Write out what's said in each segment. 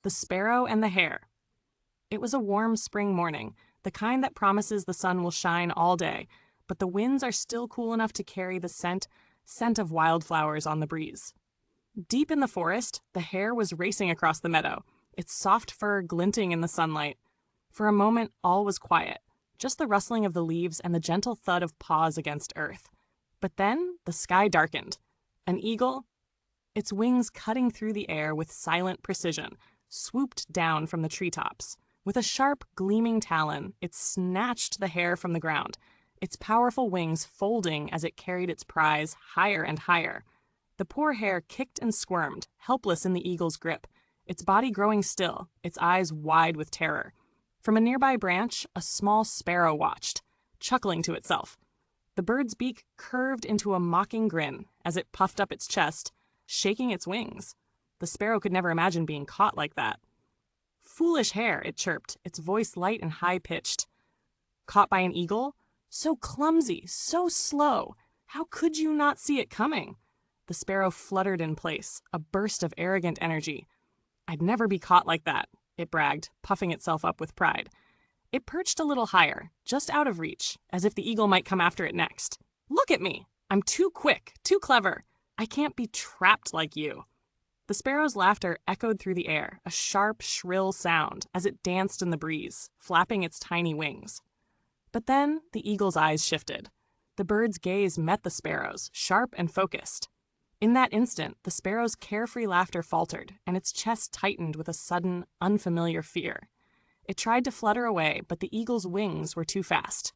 The Sparrow and the Hare. It was a warm spring morning, the kind that promises the sun will shine all day, but the winds are still cool enough to carry the scent of wildflowers on the breeze. Deep in the forest, the hare was racing across the meadow, its soft fur glinting in the sunlight. For a moment, all was quiet, just the rustling of the leaves and the gentle thud of paws against earth. But then the sky darkened. An eagle, its wings cutting through the air with silent precision, swooped down from the treetops. With a sharp, gleaming talon, it snatched the hare from the ground, its powerful wings folding as it carried its prize higher and higher. The poor hare kicked and squirmed, helpless in the eagle's grip, its body growing still, its eyes wide with terror. From a nearby branch, a small sparrow watched, chuckling to itself. The bird's beak curved into a mocking grin as it puffed up its chest, shaking its wings. The sparrow could never imagine being caught like that. "Foolish hare," it chirped, its voice light and high-pitched. "Caught by an eagle? So clumsy, so slow. How could you not see it coming?" The sparrow fluttered in place, a burst of arrogant energy. "I'd never be caught like that," it bragged, puffing itself up with pride. It perched a little higher, just out of reach, as if the eagle might come after it next. "Look at me! I'm too quick, too clever. I can't be trapped like you." The sparrow's laughter echoed through the air, a sharp, shrill sound, as it danced in the breeze, flapping its tiny wings. But then the eagle's eyes shifted. The bird's gaze met the sparrow's, sharp and focused. In that instant, the sparrow's carefree laughter faltered, and its chest tightened with a sudden, unfamiliar fear. It tried to flutter away, but the eagle's wings were too fast.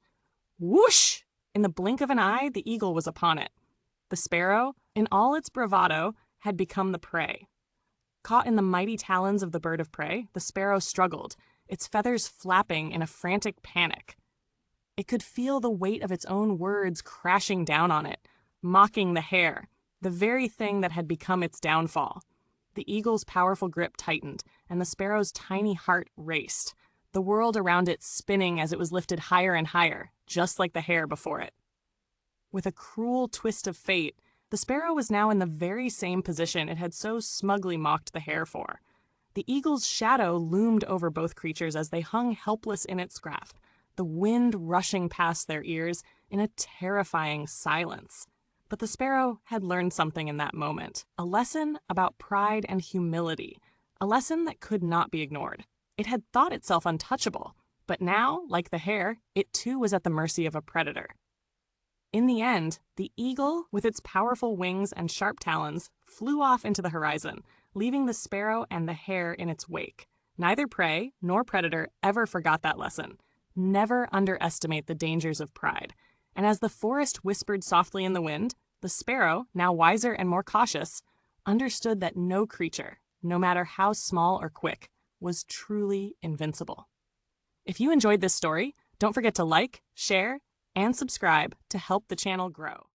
Whoosh! In the blink of an eye, the eagle was upon it. The sparrow, in all its bravado, had become the prey. Caught in the mighty talons of the bird of prey, the sparrow struggled, its feathers flapping in a frantic panic. It could feel the weight of its own words crashing down on it, mocking the hare, the very thing that had become its downfall. The eagle's powerful grip tightened, and the sparrow's tiny heart raced, the world around it spinning as it was lifted higher and higher, just like the hare before it. With a cruel twist of fate, the sparrow was now in the very same position it had so smugly mocked the hare for. The eagle's shadow loomed over both creatures as they hung helpless in its grasp, the wind rushing past their ears in a terrifying silence. But the sparrow had learned something in that moment, a lesson about pride and humility, a lesson that could not be ignored. It had thought itself untouchable, but now, like the hare, it too was at the mercy of a predator. In the end, the eagle, with its powerful wings and sharp talons, flew off into the horizon, leaving the sparrow and the hare in its wake. Neither prey nor predator ever forgot that lesson. Never underestimate the dangers of pride. And as the forest whispered softly in the wind, the sparrow, now wiser and more cautious, understood that no creature, no matter how small or quick, was truly invincible. If you enjoyed this story, don't forget to like, share, and subscribe to help the channel grow.